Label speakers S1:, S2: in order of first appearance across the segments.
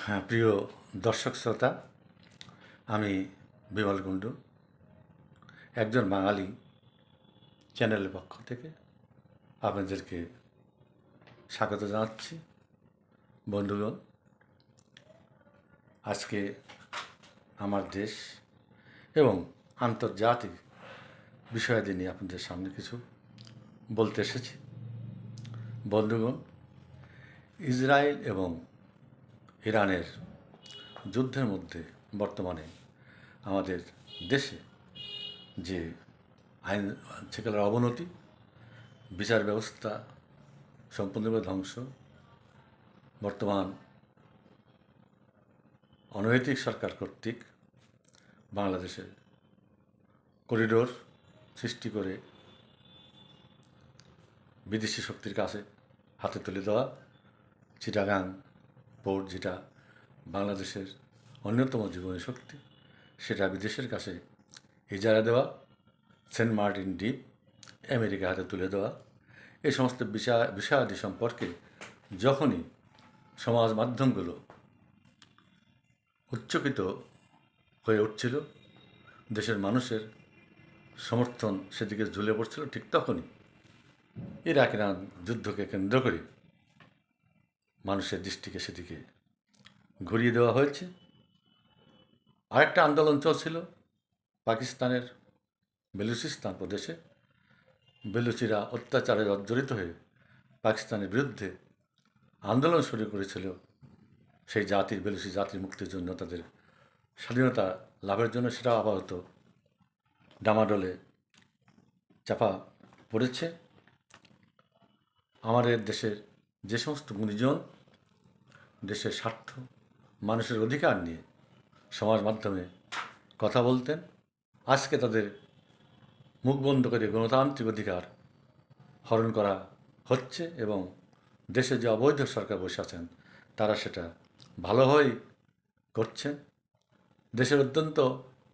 S1: হ্যাঁ, প্রিয় দর্শক শ্রোতা, আমি বিমল কুণ্ডু, একজন বাঙালি চ্যানেলের পক্ষ থেকে আপনাদেরকে স্বাগত জানাচ্ছি। বন্ধুগণ, আজকে আমার দেশ এবং আন্তর্জাতিক বিষয়াদি নিয়ে আপনাদের সামনে কিছু বলতে এসেছি। বন্ধুগণ, ইসরায়েল এবং ইরানের যুদ্ধের মধ্যে বর্তমানে আমাদের দেশে যে আইন শৃঙ্খলার অবনতি, বিচার ব্যবস্থা সম্পূর্ণভাবে ধ্বংস, বর্তমান অনৈতিক সরকার কর্তৃক বাংলাদেশে করিডোর সৃষ্টি করে বিদেশি শক্তির কাছে হাতে তুলে দেওয়া, চিটাগাং পোর্ট যেটা বাংলাদেশের অন্যতম জীবনী শক্তি, সেটা বিদেশের কাছে ইজারা দেওয়া, সেন্ট মার্টিন দ্বীপ আমেরিকা হাতে তুলে দেওয়া, এই সমস্ত বিষয়াদি সম্পর্কে যখনই সমাজ মাধ্যমগুলো উচ্চকিত হয়ে উঠছিল, দেশের মানুষের সমর্থন সেদিকে ঝুলে পড়ছিল, ঠিক তখনই ইরাক ইরান যুদ্ধকে কেন্দ্র করে মানুষের দৃষ্টিকে সেদিকে ঘুরিয়ে দেওয়া হয়েছে। আরেকটা আন্দোলন চলছিল পাকিস্তানের বেলুচিস্তান প্রদেশে। বেলুচিরা অত্যাচারে জর্জরিত হয়ে পাকিস্তানের বিরুদ্ধে আন্দোলন শুরু করেছিল সেই জাতির, বেলুচি জাতির মুক্তির জন্য, তাদের স্বাধীনতা লাভের জন্য। সেটাও আপাতত ডামাডোলে চাপা পড়েছে। আমাদের দেশের যে সমস্ত গুণীজন দেশের স্বার্থ, মানুষের অধিকার নিয়ে সমাজ মাধ্যমে কথা বলতেন, আজকে তাদের মুখ বন্ধ করে গণতান্ত্রিক অধিকার হরণ করা হচ্ছে এবং দেশে যে অবৈধ সরকার বসে আছেন তারা সেটা ভালোভাবেই করছেন। দেশের অত্যন্ত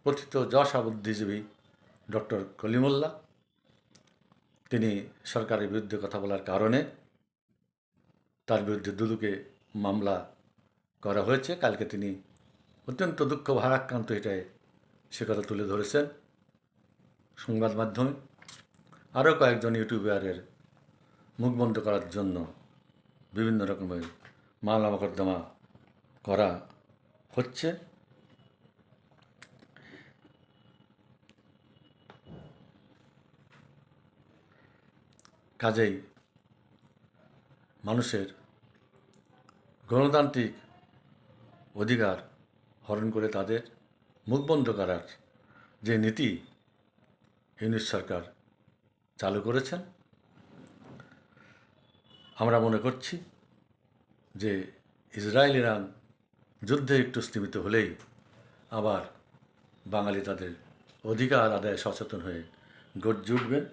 S1: প্রথিত যশা বুদ্ধিজীবী ডক্টর কলিমুল্লাহ, তিনি সরকারের বিরুদ্ধে কথা বলার কারণে তার বিরুদ্ধে দুদকে মামলা করা হয়েছে। কালকে তিনি অত্যন্ত দুঃখ ভারাক্রান্ত এটায় সে কথা তুলে ধরেছেন সংবাদ মাধ্যমে। আরও কয়েকজন ইউটিউবারের মুখ বন্ধ করার জন্য বিভিন্ন রকমের মামলা মোকদ্দমা করা হচ্ছে। কাজেই মানুষের গণতান্ত্রিক অধিকার হরণ করে তাদের মুখ বন্ধ করার যে নীতি ইউনিট সরকার চালু করেছেন, আমরা মনে করছি যে ইসরায়েল ইরান যুদ্ধে একটু স্থিমিত হলেই আবার বাঙালি তাদের অধিকার আদায়ে সচেতন হয়ে গর্জে উঠবেন।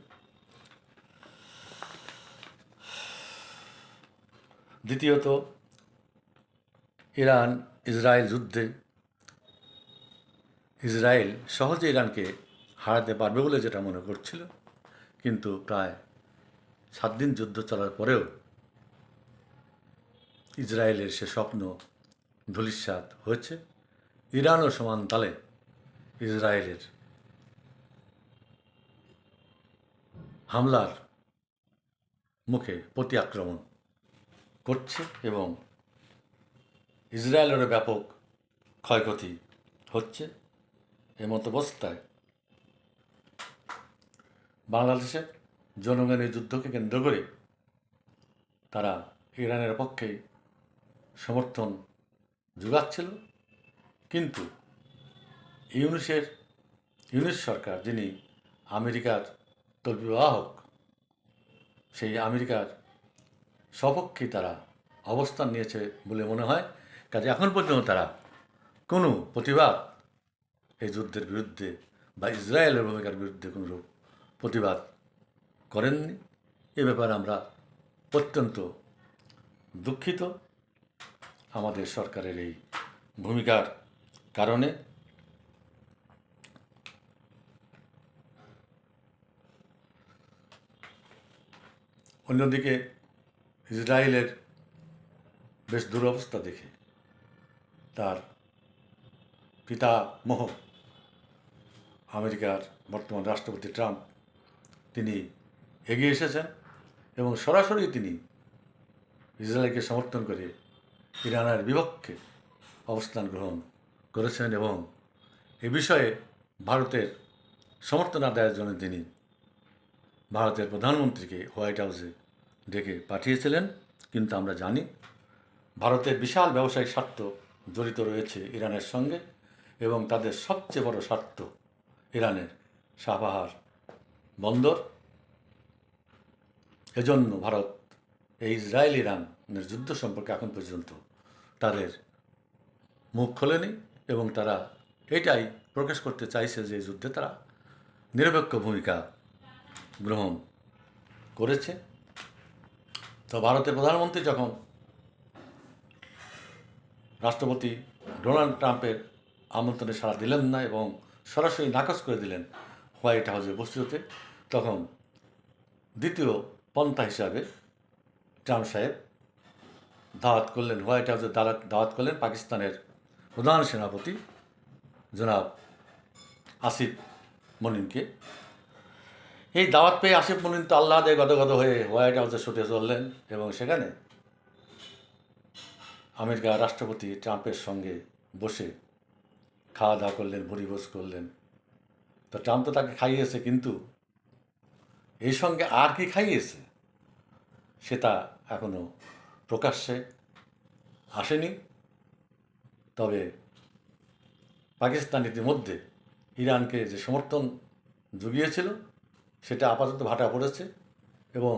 S1: দ্বিতীয়ত, ইরান ইসরায়েল যুদ্ধে ইসরায়েল সহজে ইরানকে হারাতে পারবে বলে যেটা মনে করছিল, কিন্তু প্রায় 7 দিন যুদ্ধ চলার পরেও ইসরায়েলের সে স্বপ্ন ধূলিসাৎ হয়েছে। ইরানও সমান তালে ইসরায়েলের হামলার মুখে প্রতি আক্রমণ করছে এবং ইসরায়েলেরও ব্যাপক ক্ষয়ক্ষতি হচ্ছে। এমতাবস্থায় বাংলাদেশের জনগণের যুদ্ধকে কেন্দ্র করে তারা ইরানের পক্ষেই সমর্থন যোগাচ্ছিল, কিন্তু ইউনিস সরকার, যিনি আমেরিকার তল্পিবাহক, সেই আমেরিকার সপক্ষেই তারা অবস্থান নিয়েছে বলে মনে হয়। কাজে এখন পর্যন্ত তারা কোনো প্রতিবাদ এই যুদ্ধের বিরুদ্ধে বা ইসরায়েলের ভূমিকার বিরুদ্ধে কোনো প্রতিবাদ করেননি। এ ব্যাপারে আমরা অত্যন্ত দুঃখিত আমাদের সরকারের এই ভূমিকার কারণে। অন্যদিকে ইসরায়েলের বেশ দুরবস্থা দেখে তার পিতামহ আমেরিকার বর্তমান রাষ্ট্রপতি ট্রাম্প তিনি এগিয়ে এসেছেন এবং সরাসরি তিনি ইসরায়েলকে সমর্থন করে ইরানের বিপক্ষে অবস্থান গ্রহণ করেছেন এবং এ বিষয়ে ভারতের সমর্থন আদায়ের জন্য তিনি ভারতের প্রধানমন্ত্রীকে হোয়াইট হাউসে ডেকে পাঠিয়েছিলেন। কিন্তু আমরা জানি ভারতের বিশাল ব্যবসায়িক স্বার্থ জড়িত রয়েছে ইরানের সঙ্গে এবং তাদের সবচেয়ে বড় স্বার্থ ইরানের সাপাহার বন্দর। এজন্য ভারত এই ইসরায়েল ইরানের যুদ্ধ সম্পর্কে এখন পর্যন্ত তাদের মুখ খোলেনি এবং তারা এটাই প্রকাশ করতে চাইছে যে এই যুদ্ধে তারা নিরপেক্ষ ভূমিকা গ্রহণ করেছে। তো ভারতের প্রধানমন্ত্রী যখন রাষ্ট্রপতি ডোনাল্ড ট্রাম্পের আমন্ত্রণে সাড়া দিলেন না এবং সরাসরি নাকচ করে দিলেন হোয়াইট হাউসে বসতে, তখন দ্বিতীয় পন্থা হিসাবে ট্রাম্প সাহেব দাওয়াত করলেন, হোয়াইট হাউসে দাওয়াত করলেন পাকিস্তানের প্রধান সেনাপতি জনাব আসিফ মনিনকে। এই দাওয়াত পেয়ে আসিফ মনিন তো আহ্লাদে গদগদ হয়ে হোয়াইট হাউসে ছুটে চললেন এবং সেখানে আমেরিকার রাষ্ট্রপতি ট্রাম্পের সঙ্গে বসে খাওয়া দাওয়া করলেন, ভুরিভোজ করলেন। তো ট্রাম্প তো তাকে খাইয়েছে, কিন্তু এই সঙ্গে আর কি খাইয়েছে সেটা এখনও প্রকাশ্যে আসেনি। তবে পাকিস্তান ইতিমধ্যে ইরানকে যে সমর্থন জুগিয়েছিল সেটা আপাতত ভাটা পড়েছে এবং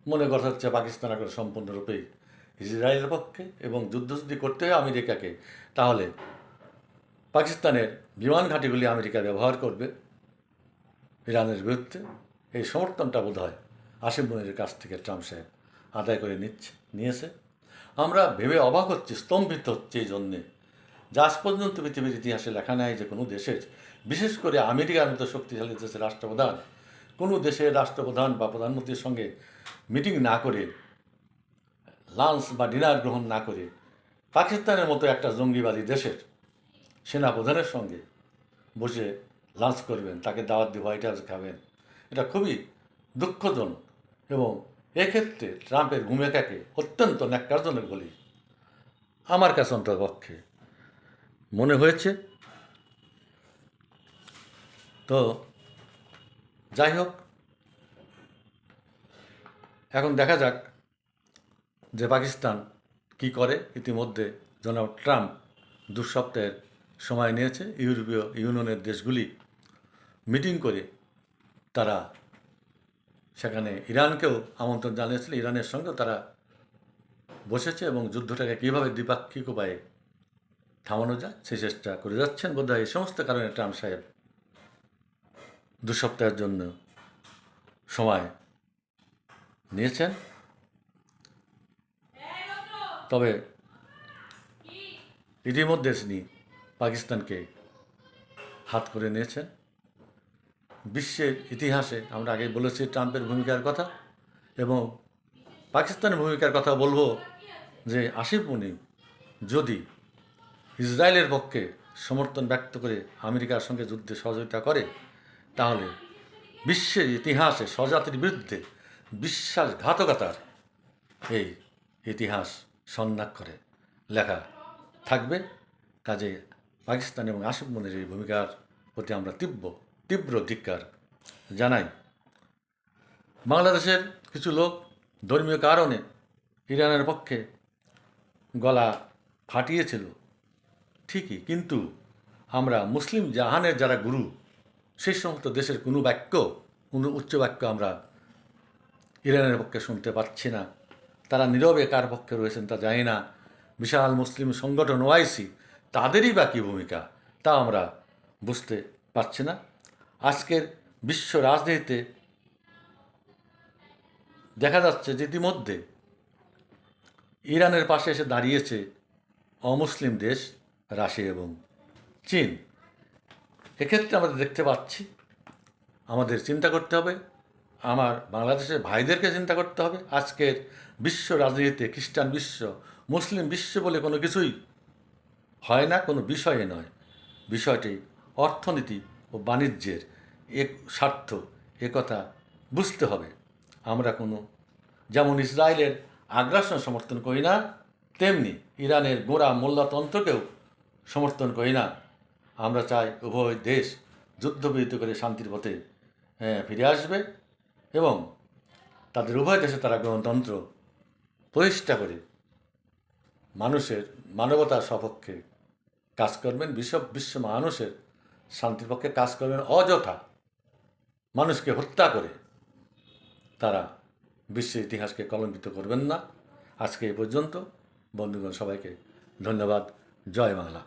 S1: মনে করা হচ্ছে পাকিস্তান এখন সম্পূর্ণরূপেই ইসরায়েলের পক্ষে এবং যুদ্ধ যদি করতে হয় আমেরিকাকে, তাহলে পাকিস্তানের বিমান ঘাঁটিগুলি আমেরিকা ব্যবহার করবে ইরানের বিরুদ্ধে। এই সমর্থনটা বোধ হয় আসিফ মনিরের কাছ থেকে ট্রাম্প সাহেব আদায় করে নিয়েছে। আমরা ভেবে অবাক হচ্ছি, স্তম্ভিত হচ্ছে এই জন্যে যা আজ পর্যন্ত পৃথিবীর ইতিহাসে লেখা নেয় যে কোনো দেশের, বিশেষ করে আমেরিকার মতো শক্তিশালী দেশের রাষ্ট্রপ্রধান কোনো দেশের রাষ্ট্রপ্রধান বা প্রধানমন্ত্রীর সঙ্গে মিটিং না করে, লাঞ্চ বা ডিনার গ্রহণ না করে পাকিস্তানের মতো একটা জঙ্গিবাদী দেশের সেনাপ্রধানের সঙ্গে বসে লাঞ্চ করবেন, তাকে দাওয়াত দিয়ে হোয়াইট হাউসে খাবেন। এটা খুবই দুঃখজনক এবং এক্ষেত্রে ট্রাম্পের ভূমিকাকে অত্যন্ত ন্যাক্কারজনক বলে আমার কাছে অন্ততপক্ষে মনে হয়েছে। তো যাই হোক, এখন দেখা যাক যে পাকিস্তান কি করে। ইতিমধ্যে জনাব ট্রাম্প 2 সপ্তাহের সময় নিয়েছে, ইউরোপীয় ইউনিয়নের দেশগুলি মিটিং করে তারা সেখানে ইরানকেও আমন্ত্রণ জানিয়েছিল, ইরানের সঙ্গেও তারা বসেছে এবং যুদ্ধটাকে কীভাবে দ্বিপাক্ষিক উপায়ে থামানো যায় সেই চেষ্টা করে যাচ্ছেন। বোধহয় এই সমস্ত কারণে ট্রাম্প সাহেব 2 সপ্তাহের জন্য সময় নিয়েছেন। তবে ইতিমধ্যে তিনি পাকিস্তানকে হাত করে নিয়েছেন। বিশ্বের ইতিহাসে আমরা আগে বলেছি ট্রাম্পের ভূমিকার কথা এবং পাকিস্তানের ভূমিকার কথা বলবো যে আসিফ মনির যদি ইসরায়েলের পক্ষে সমর্থন ব্যক্ত করে আমেরিকার সঙ্গে যুদ্ধে সহযোগিতা করে, তাহলে বিশ্বের ইতিহাসে স্বজাতির বিরুদ্ধে বিশ্বাসঘাতকতার এই ইতিহাস স্বর্ণাক্ষরে লেখা থাকবে। কাজে পাকিস্তান এবং আসিফ মনির এই ভূমিকার প্রতি আমরা তীব্র ধিক্কার জানাই। বাংলাদেশের কিছু লোক ধর্মীয় কারণে ইরানের পক্ষে গলা ফাটিয়েছিল ঠিকই, কিন্তু আমরা মুসলিম জাহানের যারা গুরু, সেই সমস্ত দেশের কোনো উচ্চ বাক্য আমরা ইরানের পক্ষে শুনতে পাচ্ছি না। তারা নীরবে কার পক্ষে রয়েছেন তা জানি না। বিশাল মুসলিম সংগঠন ওআইসি, তাদেরই বা কী ভূমিকা তা আমরা বুঝতে পারছি না। আজকের বিশ্ব রাজনীতিতে দেখা যাচ্ছে যে ইতিমধ্যে ইরানের পাশে এসে দাঁড়িয়েছে অমুসলিম দেশ রাশিয়া এবং চীন। এক্ষেত্রে আমরা দেখতে পাচ্ছি আমাদের চিন্তা করতে হবে, আমার বাংলাদেশের ভাইদেরকে চিন্তা করতে হবে। আজকের বিশ্ব রাজনীতিতে খ্রিস্টান বিশ্ব, মুসলিম বিশ্ব বলে কোনো কিছুই হয় না, কোনো বিষয়ে নয়। বিষয়টি অর্থনীতি ও বাণিজ্যের এক স্বার্থ, একথা বুঝতে হবে। আমরা কোনো যেমন ইসরায়েলের আগ্রাসন সমর্থন করি না, তেমনি ইরানের গোঁড়া মোল্লাতন্ত্রকেও সমর্থন করি না। আমরা চাই উভয় দেশ যুদ্ধবিরতি করে শান্তির পথে ফিরে আসবে এবং তাদের উভয় দেশে তারা গণতন্ত্র প্রতিষ্ঠা করে মানুষের মানবতার সপক্ষে কাজ করবেন, বিশ্ব মানুষের শান্তির পক্ষে কাজ করবেন। অযথা মানুষকে হত্যা করে তারা বিশ্বের ইতিহাসকে কলঙ্কিত করবেন না। আজকে এ পর্যন্ত। বন্ধুগণ, সবাইকে ধন্যবাদ। জয় বাংলা।